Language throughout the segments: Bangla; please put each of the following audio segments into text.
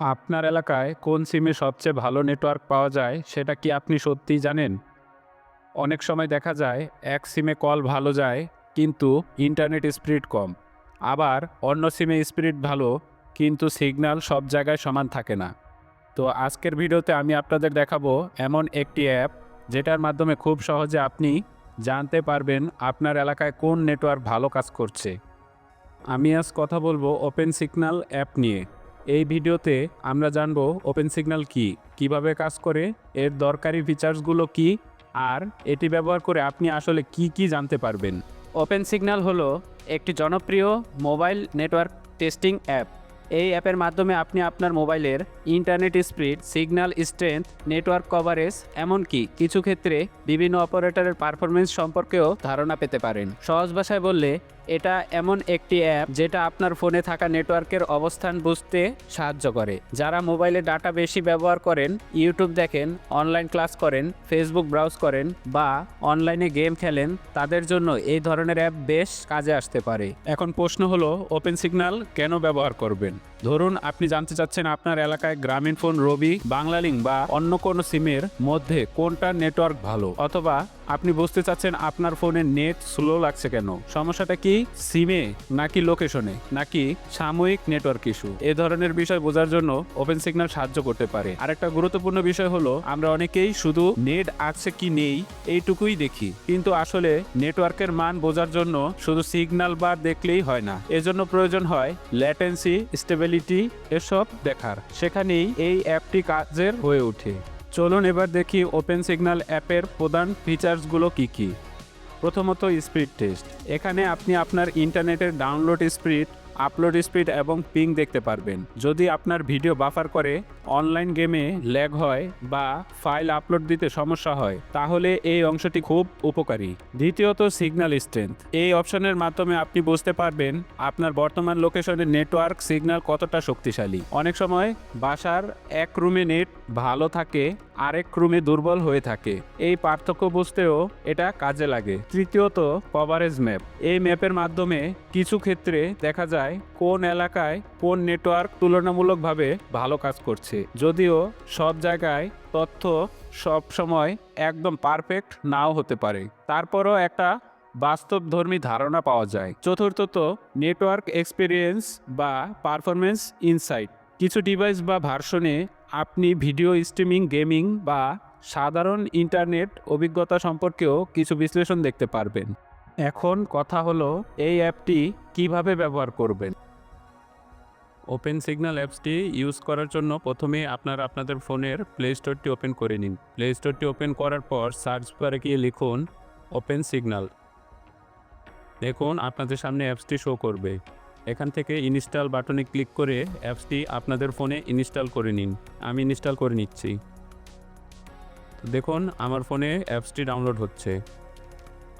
আপনার এলাকায় কোন সিমে সবচেয়ে ভালো নেটওয়ার্ক পাওয়া যায় সেটা কি আপনি সত্যিই জানেন? অনেক সময় দেখা যায় এক সিমে কল ভালো যায় কিন্তু ইন্টারনেট স্পিড কম। আবার অন্য সিমে স্পিড ভালো কিন্তু সিগন্যাল সব জায়গায় সমান থাকে না। তো আজকের ভিডিওতে আমি আপনাদের দেখাবো এমন একটি অ্যাপ যেটার মাধ্যমে খুব সহজে আপনি জানতে পারবেন আপনার এলাকায় কোন নেটওয়ার্ক ভালো কাজ করছে। আমি আজ কথা বলবো ওপেন সিগন্যাল অ্যাপ নিয়ে। এই ভিডিওতে আমরা জানবো ওপেন সিগন্যাল কি, কিভাবে কাজ করে, এর দরকারি ফিচার্সগুলো কি, আর এটি ব্যবহার করে আপনি আসলে কি কি জানতে পারবেন। ওপেন সিগন্যাল হলো একটি জনপ্রিয় মোবাইল নেটওয়ার্ক টেস্টিং অ্যাপ। এই অ্যাপের মাধ্যমে আপনি আপনার মোবাইলের internet speed, signal strength, network coverage, এমনকি কিছু ক্ষেত্রে বিভিন্ন অপারেটরের পারফরমেন্স সম্পর্কেও ধারণা পেতে পারেন। সহজ ভাষায় বললে এটা এমন একটি অ্যাপ যেটা আপনার ফোনে থাকা নেটওয়ার্কের অবস্থান বুঝতে সাহায্য করে। যারা মোবাইলে ডাটা বেশি ব্যবহার করেন, ইউটিউব দেখেন, অনলাইন ক্লাস করেন, ফেসবুক ব্রাউজ করেন বা অনলাইনে গেম খেলেন, তাদের জন্য এই ধরনের অ্যাপ বেশ কাজে আসতে পারে। এখন প্রশ্ন হলো ওপেন সিগন্যাল কেন ব্যবহার করবেন? ধরুন আপনি জানতে চাচ্ছেন আপনার এলাকায় গ্রামীণ ফোন, রবি, বাংলালিংক বা অন্য কোনো সিমের মধ্যে কোনটার নেটওয়ার্ক ভালো, অথবা আপনি বুঝতে চাচ্ছেন আপনার ফোনে নেট স্লো লাগছে কেন। সমস্যাটা কি সিমে, নাকি লোকেশনে, নাকি সাময়িক নেটওয়ার্ক ইস্যু? এ ধরনের বিষয় বোঝার জন্য ওপেন সিগন্যাল সাহায্য করতে পারে। আরেকটা গুরুত্বপূর্ণ বিষয় হলো আমরা অনেকেই শুধু নেট আছে কি নেই এইটুকুই দেখি, কিন্তু আসলে নেটওয়ার্কের মান বোঝার জন্য শুধু সিগন্যাল বার দেখলেই হয় না, এজন্য প্রয়োজন হয় ল্যাটেন্সি, স্টেবিলিটি এসব দেখার। সেখানেই এই অ্যাপটি কাজের হয়ে ওঠে। চলুন এবার দেখি ওপেন সিগন্যাল অ্যাপের প্রধান ফিচার্সগুলো কি কি। প্রথমত স্পিড টেস্ট। এখানে আপনি আপনার ইন্টারনেটের ডাউনলোড স্পিড, আপলোড স্পিড এবং পিং দেখতে পারবেন। যদি আপনার ভিডিও বাফার করে, অনলাইন গেমে ল্যাগ হয় বা ফাইল আপলোড দিতে সমস্যা হয়, তাহলে এই অংশটি খুব উপকারী। দ্বিতীয়ত সিগন্যাল স্ট্রেংথ। এই অপশনের মাধ্যমে আপনি বুঝতে পারবেন আপনার বর্তমান লোকেশনের নেটওয়ার্ক সিগন্যাল কতটা শক্তিশালী। অনেক সময় বাসার এক রুমে নেট ভালো থাকে, আরেক রুমে দুর্বল হয়ে থাকে। এই পার্থক্য বুঝতেও এটা কাজে লাগে। তৃতীয়ত কভারেজ ম্যাপ। এই ম্যাপের মাধ্যমে কিছু ক্ষেত্রে দেখা যায় কোন এলাকায় কোন নেটওয়ার্ক তুলনামূলকভাবে ভালো কাজ করছে, যদিও সব জায়গায় তথ্য সব সময় একদম পারফেক্ট নাও হতে পারে, তারপরও একটা বাস্তবধর্মী ধারণা পাওয়া যায়। চতুর্থত নেটওয়ার্ক এক্সপিরিয়েন্স বা পারফরমেন্স ইনসাইট। কিছু ডিভাইস বা ভার্সনে আপনি ভিডিও স্ট্রিমিং, গেমিং বা সাধারণ ইন্টারনেট অভিজ্ঞতা সম্পর্কেও কিছু বিশ্লেষণ দেখতে পারবেন। এখন কথা হলো এই অ্যাপটি কিভাবে ব্যবহার করবেন। ওপেন সিগন্যাল অ্যাপসটি ইউজ করার জন্য প্রথমে আপনাদের ফোনের প্লে স্টোরটি ওপেন করে নিন। প্লে স্টোরটি ওপেন করার পর সার্চ বারে গিয়ে লিখুন ওপেন সিগন্যাল। দেখুন আপনাদের সামনে অ্যাপসটি শো করবে। এখান থেকে ইনস্টল বাটনে ক্লিক করে অ্যাপসটি আপনাদের ফোনে ইনস্টল করে নিন। আমি ইনস্টল করে নিচ্ছি। দেখুন আমার ফোনে অ্যাপসটি ডাউনলোড হচ্ছে।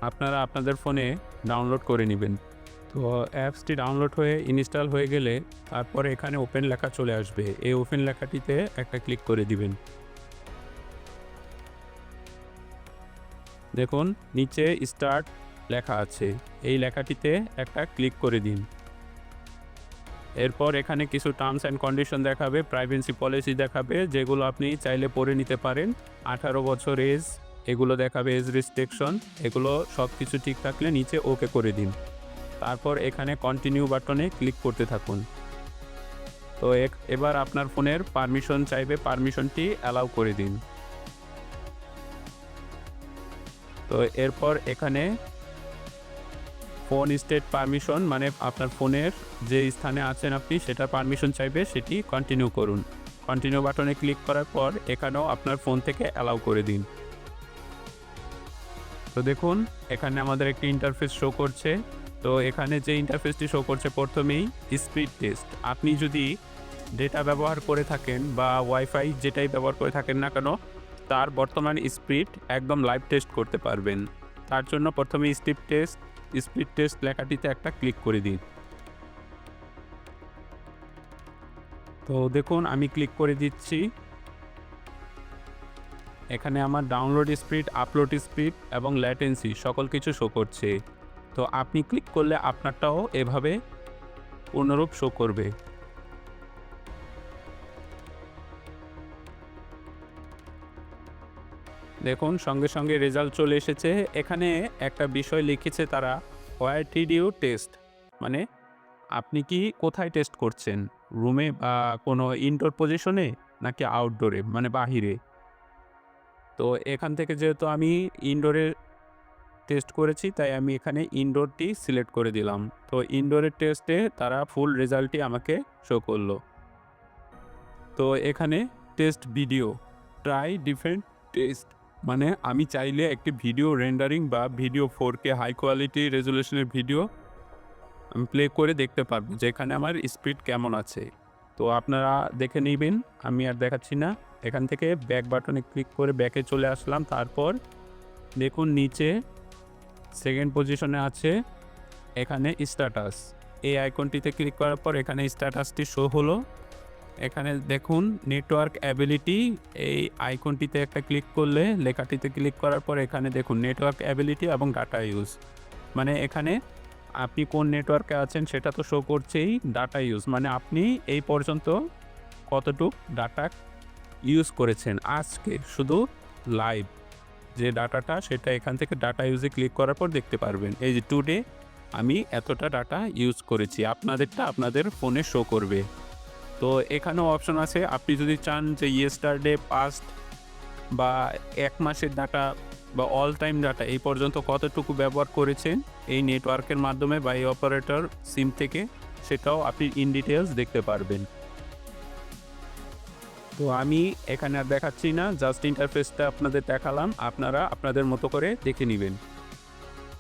আপনারা আপনাদের ফোনে ডাউনলোড করে নেবেন। তো অ্যাপসটি ডাউনলোড হয়ে ইনস্টল হয়ে গেলে তারপরে এখানে ওপেন লেখা চলে আসবে। এই ওপেন লেখাটিতে একটা ক্লিক করে দিবেন। দেখুন নিচে স্টার্ট লেখা আছে, এই লেখাটিতে একটা ক্লিক করে দিন। এরপর এখানে কিছু টার্মস অ্যান্ড কন্ডিশন দেখাবে, প্রাইভেসি পলিসি দেখাবে, যেগুলো আপনি চাইলে পড়ে নিতে পারেন। 18 বছর এজ এগুলো দেখাবে, এজ রেস্ট্রিকশন, এগুলো সব কিছু ঠিক থাকলে নিচে ওকে করে দিন। তারপর এখানে কন্টিনিউ বাটনে ক্লিক করতে থাকুন। তো এবার আপনার ফোনের পারমিশন চাইবে, পারমিশনটি অ্যালাউ করে দিন। তো এরপর এখানে ফোন স্টেট পারমিশন, মানে আপনার ফোনের যে স্থানে আছেন আপনি সেটার পারমিশন চাইবে, সেটি কন্টিনিউ করুন। কন্টিনিউ বাটনে ক্লিক করার পর এখানেও আপনার ফোন থেকে অ্যালাউ করে দিন। তো দেখুন এখানে আমাদের একটি ইন্টারফেস শো করছে। তো এখানে যে ইন্টারফেসটি শো করছে প্রথমেই স্পিড টেস্ট। আপনি যদি ডেটা ব্যবহার করে থাকেন বা ওয়াইফাই যেটাই ব্যবহার করে থাকেন না কেন, তার বর্তমান স্পিড একদম লাইভ টেস্ট করতে পারবেন। তার জন্য প্রথমে স্পিড টেস্ট লেখাটিতে একটা ক্লিক করে দিন। তো দেখুন আমি ক্লিক করে দিচ্ছি। এখানে আমার ডাউনলোড স্পিড, আপলোড স্পিড এবং ল্যাটেন্সি সকল কিছু শো করছে। তো আপনি ক্লিক করলে আপনারটাও এভাবে পূর্ণরূপ শো করবে। দেখুন সঙ্গে সঙ্গে রেজাল্ট চলে এসেছে। এখানে একটা বিষয় লিখেছে তারা, হোয়ার ডিড ইউ টেস্ট, মানে আপনি কি কোথায় টেস্ট করছেন? রুমে বা কোনো ইনডোর পজিশনে নাকি আউটডোরে মানে বাহিরে? তো এখান থেকে যেহেতু আমি ইনডোরে টেস্ট করেছি তাই আমি এখানে ইনডোরটি সিলেক্ট করে দিলাম। তো ইনডোরের টেস্টে তারা ফুল রেজাল্টটি আমাকে শো করলো। তো এখানে test video, try different test, মানে আমি চাইলে একটি ভিডিও রেন্ডারিং বা ভিডিও 4K হাই কোয়ালিটি রেজুলেশনের ভিডিও আমি প্লে করে দেখতে পারবো যে এখানে আমার স্পিড কেমন আছে। তো আপনারা দেখে নেবেন, আমি আর দেখাচ্ছি না। এখান থেকে ব্যাক বাটনে ক্লিক করে ব্যাকে চলে আসলাম। তারপর দেখুন নিচে সেকেন্ড পজিশনে আছে এখানে স্ট্যাটাস। এই আইকনটিতে ক্লিক করার পর এখানে স্ট্যাটাসটি শো হলো। এখানে দেখুন নেটওয়ার্ক অ্যাবিলিটি, এই আইকনটিতে একটা ক্লিক করলে, লেখাটিতে ক্লিক করার পর এখানে দেখুন নেটওয়ার্ক অ্যাবিলিটি এবং ডাটা ইউজ, মানে এখানে আপনি কোন নেটওয়ার্কে আছেন সেটা তো শো করছেই। ডাটা ইউজ মানে আপনি এই পর্যন্ত কতটুক ডাটা ইউজ করেছেন আজকে, শুধু লাইভ যে ডাটাটা সেটা এখান থেকে ডাটা ইউজে ক্লিক করার পর দেখতে পারবেন। এই যে টুডে আমি এতটা ডাটা ইউজ করেছি, আপনাদেরটা আপনাদের ফোনে শো করবে। তো এখানেও অপশন আছে, আপনি যদি চান যে ইয়েস্টারডে, পাস্ট বা 1 মাসের ডাটা বা অল টাইম ডাটা এই পর্যন্ত কতটুকু ব্যবহার করেছেন এই নেটওয়ার্কের মাধ্যমে বা এই অপারেটর সিম থেকে, সেটাও আপনি ইন ডিটেলস দেখতে পারবেন। তো আমি এখানে আর দেখাচ্ছি না, জাস্ট ইন্টারফেসটা আপনাদের দেখালাম, আপনারা আপনাদের মতো করে দেখে নেবেন।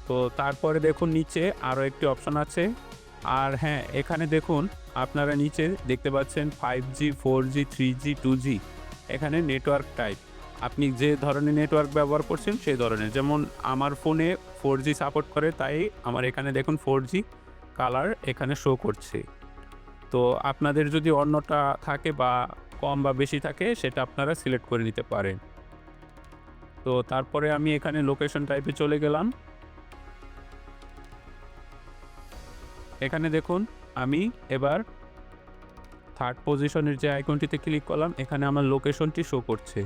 তো তারপরে দেখুন নিচে আরও একটি অপশন আছে। আর হ্যাঁ, এখানে দেখুন আপনারা নিচে দেখতে পাচ্ছেন 5G, 4G, 3G, 2G, এখানে নেটওয়ার্ক টাইপ, আপনি যে ধরনের নেটওয়ার্ক ব্যবহার করছেন সেই ধরনের। যেমন আমার ফোনে 4G সাপোর্ট করে, তাই আমার এখানে দেখুন 4G কালার এখানে শো করছে। তো আপনাদের যদি অন্যটা থাকে বা কম বা বেশি থাকে সেটা আপনারা সিলেক্ট করে নিতে পারেন। তো তারপরে আমি এখানে লোকেশন টাইপে চলে গেলাম। এখানে দেখুন আমি এবার থার্ড পজিশনের যে আইকনটিতে ক্লিক করলাম, এখানে আমার লোকেশনটি শো করছে।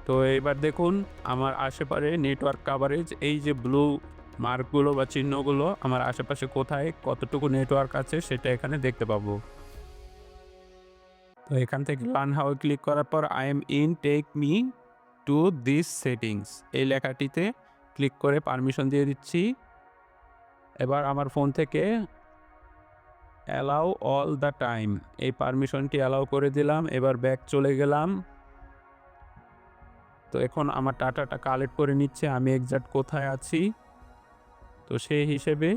তো এবার দেখুন আমার আশেপাশে নেটওয়ার্ক কাভারেজ, এই যে ব্লু মার্কগুলো বা চিহ্নগুলো, আমার আশেপাশে কোথায় কতটুকু নেটওয়ার্ক আছে সেটা এখানে দেখতে পাবো। তো এখান থেকে লার্ন হাউ ক্লিক করার পর I am in, take me to this settings, এই লেখাটিতে ক্লিক করে পারমিশন দিয়ে দিচ্ছি। এবার আমার ফোন থেকে অ্যালাউ অল দ্য টাইম, এই পারমিশনটি অ্যালাউ করে দিলাম। এবার ব্যাক চলে গেলাম। তো এখন আমার ডাটাটা কালেক্ট করে নিচ্ছে আমি এক্সাক্ট কোথায় আছি। তো সেই হিসেবে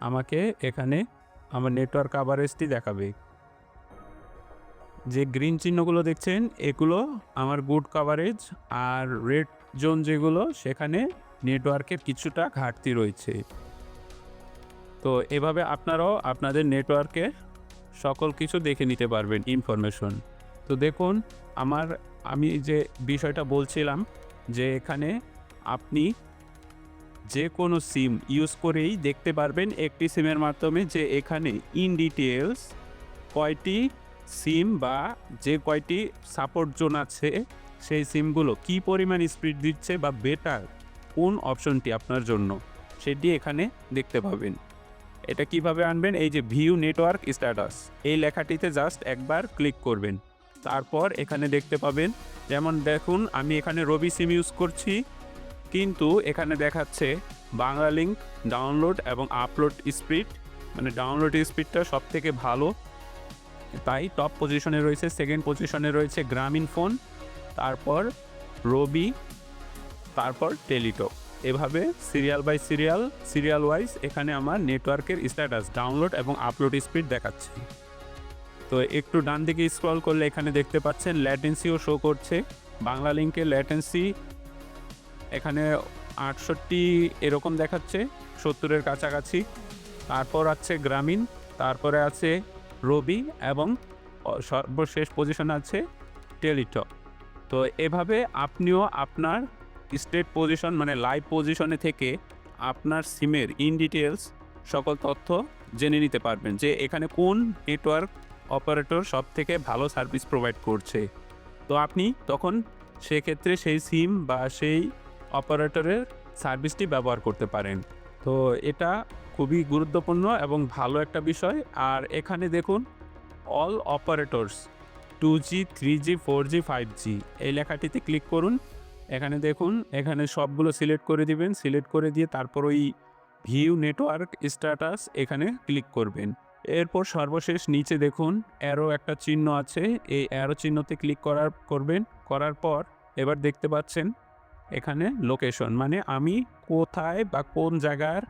আমাকে এখানে আমার নেটওয়ার্ক কাভারেজটি দেখাবে। যে গ্রিন চিহ্নগুলো দেখছেন এগুলো আমার গুড কাভারেজ, আর রেড জোন যেগুলো সেখানে নেটওয়ার্কের কিছুটা ঘাটতি রয়েছে। তো এভাবে আপনারাও আপনাদের নেটওয়ার্কের সকল কিছু দেখে নিতে পারবেন ইনফরমেশন। তো দেখুন আমি যে বিষয়টা বলছিলাম যে এখানে আপনি যে কোনো সিম ইউজ করেই দেখতে পারবেন একটি সিমের মাধ্যমে যে এখানে ইন ডিটেলস কয়টি সিম বা যে কয়টি সাপোর্ট জোন আছে সেই সিমগুলো কী পরিমাণ স্পিড দিচ্ছে বা বেটার কোন অপশনটি আপনার জন্য সেটি এখানে দেখতে পাবেন। এটা কিভাবে আনবেন, এই যে ভিউ নেটওয়ার্ক স্ট্যাটাস এই লেখাটিতে জাস্ট একবার ক্লিক করবেন। তারপর এখানে দেখতে পাবেন, যেমন দেখুন আমি এখানে রবি সিম ইউজ করছি, কিন্তু এখানে দেখাচ্ছে বাংলালিংক ডাউনলোড এবং আপলোড স্পিড, মানে ডাউনলোড স্পিডটা সব থেকে ভালো, তাই টপ পজিশনে রয়েছে। সেকেন্ড পজিশনে রয়েছে গ্রামীণ ফোন, তারপর রবি, তারপর টেলিটক। এভাবে সিরিয়াল ওয়াইজ এখানে আমার নেটওয়ার্কের স্ট্যাটাস, ডাউনলোড এবং আপলোড স্পিড দেখাচ্ছে। তো একটু ডান দিকে স্ক্রল করলে এখানে দেখতে পাচ্ছেন ল্যাটেন্সিও শো করছে। বাংলালিংকের ল্যাটেন্সি এখানে 68 এরকম দেখাচ্ছে, 70-এর কাছাকাছি। তারপর আছে গ্রামীণ, তারপরে আছে রবি এবং সর্বশেষ পজিশনে আছে টেলিটক। তো এভাবে আপনিও আপনার স্টেট পজিশন মানে লাইভ পজিশনে থেকে আপনার সিমের ইন ডিটেলস সকল তথ্য জেনে নিতে পারবেন যে এখানে কোন নেটওয়ার্ক অপারেটর সব থেকে ভালো সার্ভিস প্রোভাইড করছে। তো আপনি তখন সেক্ষেত্রে সেই সিম বা সেই অপারেটরের সার্ভিসটি ব্যবহার করতে পারেন। তো এটা খুবই গুরুত্বপূর্ণ এবং ভালো একটা বিষয়। আর এখানে দেখুন all operators 2G 3G 4G 5G এই লেখাটিতে ক্লিক করুন। এখানে দেখুন এখানে সবগুলো সিলেক্ট করে দিবেন, সিলেক্ট করে দিয়ে তারপর ওই ভিউ নেটওয়ার্ক স্ট্যাটাস এখানে ক্লিক করবেন। এরপর সর্বশেষ নিচে দেখুন অ্যারো একটা চিহ্ন আছে, এই অ্যারো চিহ্নতে ক্লিক করার পর এবার দেখতে পাচ্ছেন এখানে লোকেশন, মানে আমি কোথায় বা কোন জায়গার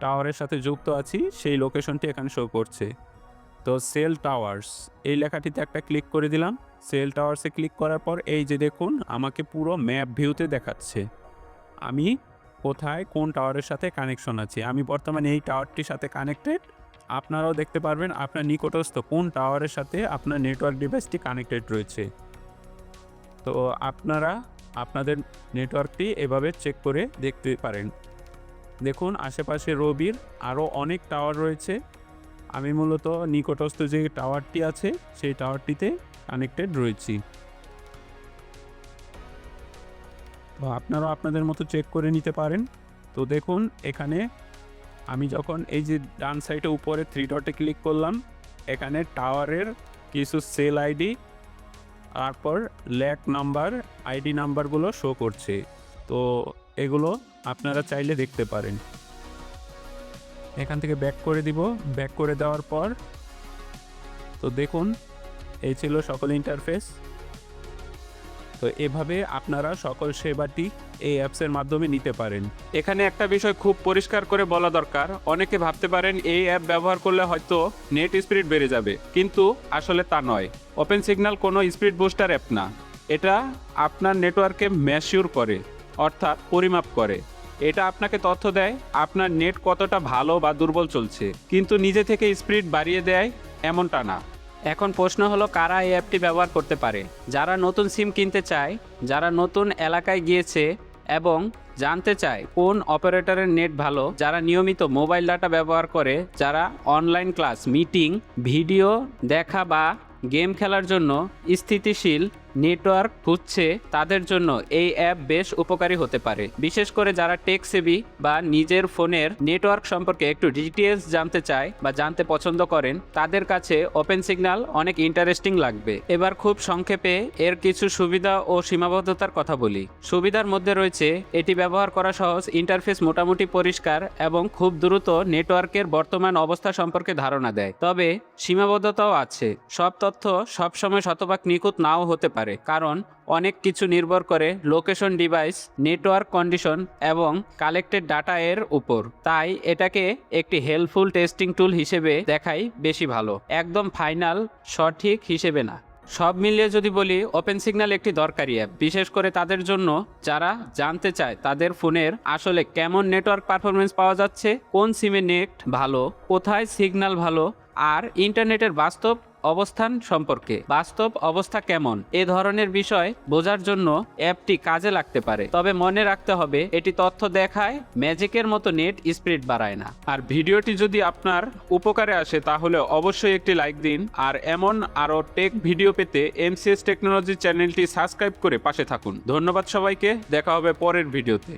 টাওয়ারের সাথে যুক্ত আছি সেই লোকেশনটি এখানে শো করছে। তো সেল টাওয়ার্স এই লেখাটিতে একটা ক্লিক করে দিলাম। সেল টাওয়ার্সে ক্লিক করার পর এই যে দেখুন আমাকে পুরো ম্যাপ ভিউতে দেখাচ্ছে আমি কোথায় কোন টাওয়ারের সাথে কানেকশন আছে। আমি বর্তমানে এই টাওয়ারটির সাথে কানেক্টেড। আপনারাও দেখতে পারবেন আপনার নিকটস্থ কোন টাওয়ারের সাথে আপনার নেটওয়ার্ক ডিভাইসটি কানেক্টেড রয়েছে। তো আপনারা আপনাদের নেটওয়ার্কটি এভাবে চেক করে দেখতে পারেন। দেখুন আশেপাশে রবির আরও অনেক টাওয়ার রয়েছে। আমি মূলত নিকটস্থ যে টাওয়ারটি আছে সেই টাওয়ারটিতে কানেক্টেড রয়েছি। তো আপনারাও আপনাদের মতো চেক করে নিতে পারেন। তো দেখুন এখানে আমি যখন এই যে ডান সাইডে উপরে 3 ডটে ক্লিক করলাম, এখানে টাওয়ারের কিছু সেল আইডি তারপর ল্যাক নাম্বার আইডি নাম্বারগুলো শো করছে। তো এগুলো আপনারা চাইলে দেখতে পারেন। এখান থেকে ব্যাক করে দিব। ব্যাক করে দেওয়ার পর তো দেখুন এই ছিল সকল ইন্টারফেস। তো এভাবে আপনারা সকল সেবাটি এই অ্যাপসের মাধ্যমে নিতে পারেন। এখানে একটা বিষয় খুব পরিষ্কার করে বলা দরকার, অনেকে ভাবতে পারেন এই অ্যাপ ব্যবহার করলে হয়তো নেট স্পিড বেড়ে যাবে, কিন্তু আসলে তা নয়। ওপেন সিগন্যাল কোনো স্পিড বুস্টার অ্যাপ না, এটা আপনার নেটওয়ার্কে ম্যাচিউর করে, অর্থাৎ পরিমাপ করে। এটা আপনাকে তথ্য দেয় আপনার নেট কতটা ভালো বা দুর্বল চলছে, কিন্তু নিজে থেকে স্পিড বাড়িয়ে দেয় এমনটা না। এখন প্রশ্ন হলো কারা এই অ্যাপটি ব্যবহার করতে পারে? যারা নতুন সিম কিনতে চায়, যারা নতুন এলাকায় গিয়েছে এবং জানতে চায় কোন অপারেটরের নেট ভালো, যারা নিয়মিত মোবাইল ডাটা ব্যবহার করে, যারা অনলাইন ক্লাস, মিটিং, ভিডিও দেখা বা গেম খেলার জন্য স্থিতিশীল নেটওয়ার্ক খুঁজছে, তাদের জন্য এই অ্যাপ বেশ উপকারী হতে পারে। বিশেষ করে যারা টেক সেভি বা নিজের ফোনের নেটওয়ার্ক সম্পর্কে একটু ডিটেলস জানতে চায় বা জানতে পছন্দ করেন, তাদের কাছে ওপেন সিগন্যাল অনেক ইন্টারেস্টিং লাগবে। এবার খুব সংক্ষেপে এর কিছু সুবিধা ও সীমাবদ্ধতার কথা বলি। সুবিধার মধ্যে রয়েছে এটি ব্যবহার করা সহজ, ইন্টারফেস মোটামুটি পরিষ্কার এবং খুব দ্রুত নেটওয়ার্কের বর্তমান অবস্থা সম্পর্কে ধারণা দেয়। তবে সীমাবদ্ধতাও আছে, সব তথ্য সবসময় শতভাগ নিখুঁত নাও হতে পারে, কারণ অনেক কিছু নির্ভর করে লোকেশন, ডিভাইস, নেটওয়ার্ক কন্ডিশন এবং কালেক্টেড ডাটা এর উপর। তাই এটাকে একটি হেল্পফুল টেস্টিং টুল হিসেবে দেখাই বেশি ভালো, একদম ফাইনাল সঠিক হিসেবে না। সব মিলিয়ে যদি বলি, ওপেন সিগন্যাল একটি দরকারি অ্যাপ, বিশেষ করে তাদের জন্য যারা জানতে চায় তাদের ফোনের আসলে কেমন নেটওয়ার্ক পারফরমেন্স পাওয়া যাচ্ছে, কোন সিমে নেট ভালো, কোথায় সিগন্যাল ভালো, আর ইন্টারনেটের বাস্তব অবস্থান সম্পর্কে, বাস্তব অবস্থা কেমন, এ ধরনের বিষয় বোঝার জন্য অ্যাপটি কাজে লাগতে পারে। তবে মনে রাখতে হবে এটি তথ্য দেখায়, ম্যাজিকের মতো নেট স্পিড বাড়ায় না। আর ভিডিওটি যদি আপনার উপকারে আসে তাহলে অবশ্যই একটি লাইক দিন। আর এমন আরও টেক ভিডিও পেতে MCS টেকনোলজি চ্যানেলটি সাবস্ক্রাইব করে পাশে থাকুন। ধন্যবাদ সবাইকে, দেখা হবে পরের ভিডিওতে।